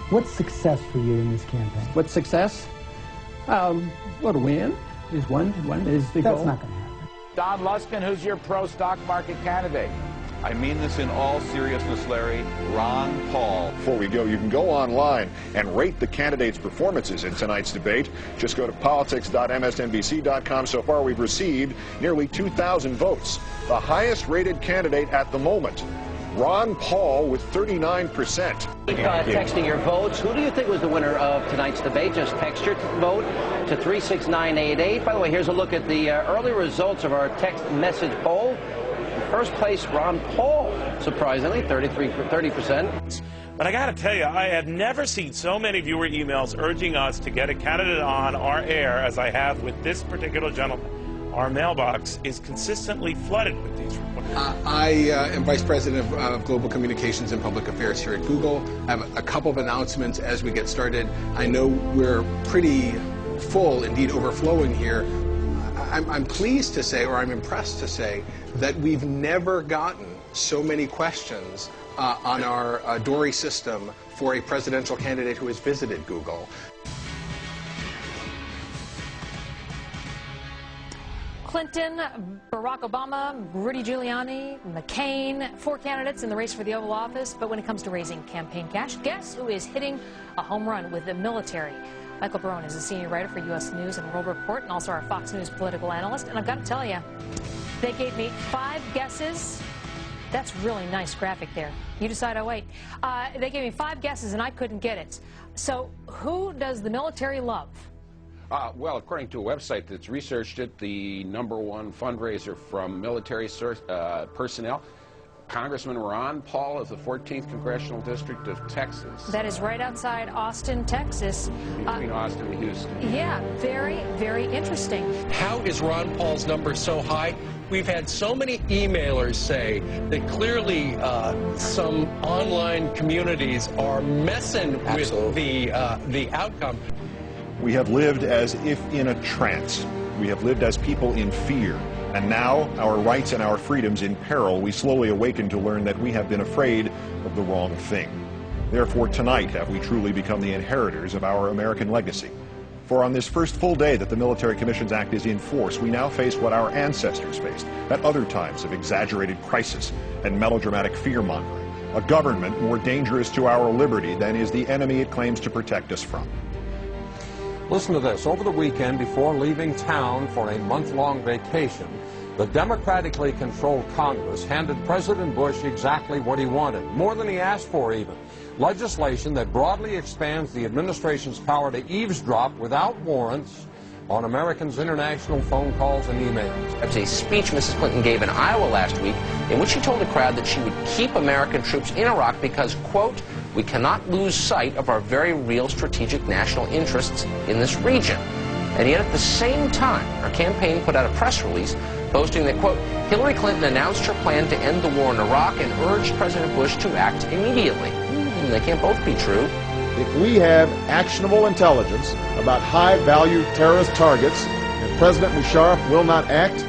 What's success for you in this campaign? What's success? Well, to win is one is the goal. That's not going to happen. Don Luskin, who's your pro-stock market candidate? I mean this in all seriousness, Larry. Ron Paul. Before we go, you can go online and rate the candidates' performances in tonight's debate. Just go to politics.msnbc.com. So far, we've received nearly 2,000 votes. The highest-rated candidate at the moment, Ron Paul, with 39%. Keep texting your votes. Who do you think was the winner of tonight's debate? Just text your vote to 36988. By the way, here's a look at the early results of our text message poll. First place, Ron Paul, surprisingly, 30%. But I got to tell you, I have never seen so many viewer emails urging us to get a candidate on our air as I have with this particular gentleman. Our mailbox is consistently flooded with these reports. I am Vice President of Global Communications and Public Affairs here at Google. I have a couple of announcements as we get started. I know we're pretty full, indeed overflowing here. I'm pleased to say, or I'm impressed to say, that we've never gotten so many questions on our Dory system for a presidential candidate who has visited Google. Clinton, Barack Obama, Rudy Giuliani, McCain, 4 candidates in the race for the Oval Office. But when it comes to raising campaign cash, guess who is hitting a home run with the military? Michael Barone is a senior writer for U.S. News and World Report and also our Fox News political analyst. And I've got to tell you, they gave me 5 guesses. That's really nice graphic there. You decide I'll wait. They gave me 5 guesses and I couldn't get it. So who does the military love? Well, according to a website that's researched it, the #1 fundraiser from military personnel, Congressman Ron Paul of the 14th Congressional District of Texas. That is right outside Austin, Texas. Between Austin and Houston. Yeah, very, very interesting. How is Ron Paul's number so high? We've had so many emailers say that clearly some online communities are messing with the outcome. We have lived as if in a trance. We have lived as people in fear. And now, our rights and our freedoms in peril, we slowly awaken to learn that we have been afraid of the wrong thing. Therefore, tonight have we truly become the inheritors of our American legacy. For on this first full day that the Military Commissions Act is in force, we now face what our ancestors faced at other times of exaggerated crisis and melodramatic fear-mongering, a government more dangerous to our liberty than is the enemy it claims to protect us from. Listen to this. Over the weekend, before leaving town for a month-long vacation, the democratically controlled Congress handed President Bush exactly what he wanted, more than he asked for even. Legislation that broadly expands the administration's power to eavesdrop without warrants on Americans' international phone calls and emails. It was a speech Mrs. Clinton gave in Iowa last week in which she told the crowd that she would keep American troops in Iraq because, quote, we cannot lose sight of our very real strategic national interests in this region. And yet at the same time, her campaign put out a press release boasting that, quote, Hillary Clinton announced her plan to end the war in Iraq and urged President Bush to act immediately. They can't both be true. If we have actionable intelligence about high-value terrorist targets and President Musharraf will not act,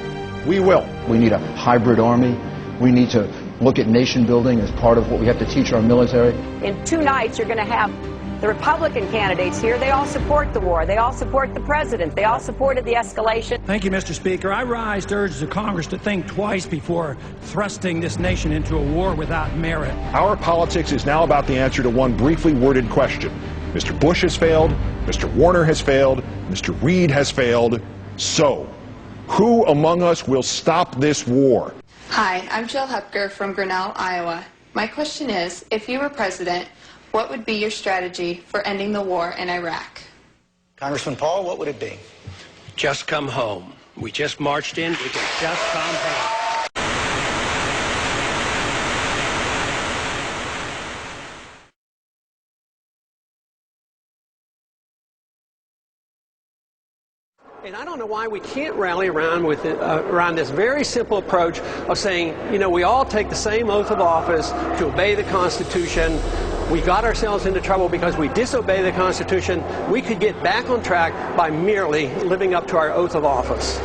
we will. We need a hybrid army. We need to look at nation building as part of what we have to teach our military. In 2 nights, you're going to have the Republican candidates here. They all support the war. They all support the president. They all supported the escalation. Thank you, Mr. Speaker. I rise to urge the Congress to think twice before thrusting this nation into a war without merit. Our politics is now about the answer to one briefly worded question. Mr. Bush has failed, Mr. Warner has failed, Mr. Reid has failed. So, who among us will stop this war? Hi, I'm Jill Hepker from Grinnell, Iowa. My question is, if you were president, what would be your strategy for ending the war in Iraq? Congressman Paul, what would it be? Just come home. We just marched in. We can just come home. And I don't know why we can't rally around with around this very simple approach of saying, you know, we all take the same oath of office to obey the Constitution. We got ourselves into trouble because we disobey the Constitution. We could get back on track by merely living up to our oath of office.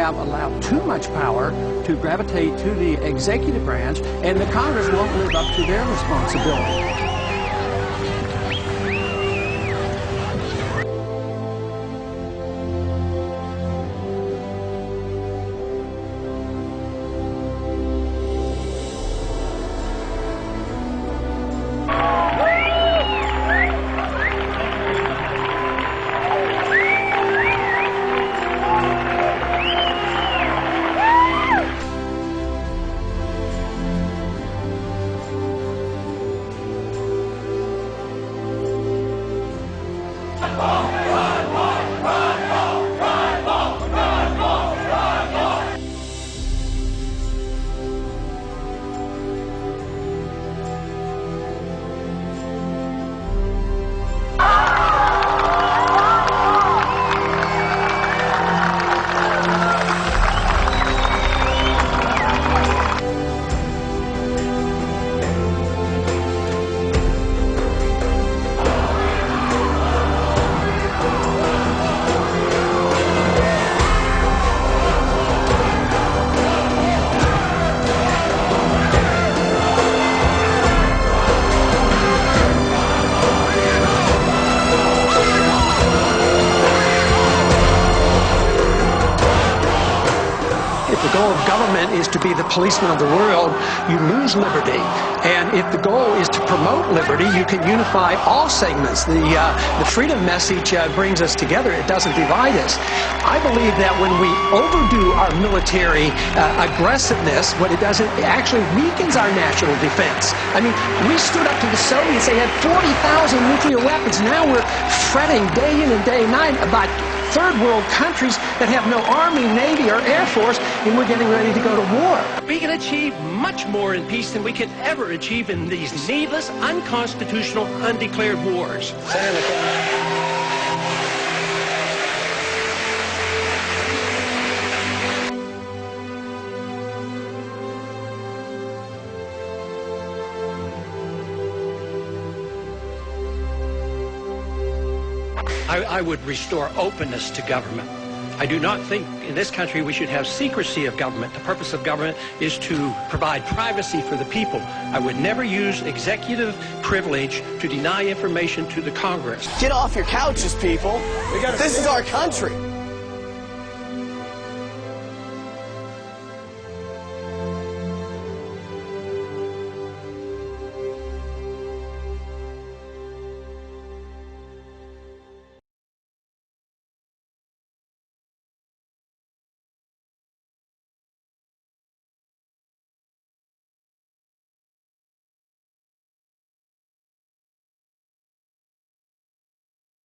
have allowed too much power to gravitate to the executive branch, and the Congress won't live up to their responsibility. The goal of government is to be the policeman of the world, you lose liberty. And if the goal is to promote liberty, you can unify all segments. The freedom message brings us together. It doesn't divide us. I believe that when we overdo our military aggressiveness, what it does, it actually weakens our national defense. I mean, we stood up to the Soviets. They had 40,000 nuclear weapons. Now we're fretting day in and day night about third world countries that have no army, navy, or air force, and we're getting ready to go to war. We can achieve much more in peace than we could ever achieve in these needless, unconstitutional, undeclared wars. I would restore openness to government. I do not think in this country we should have secrecy of government. The purpose of government is to provide privacy for the people. I would never use executive privilege to deny information to the Congress. Get off your couches, people. This is our country.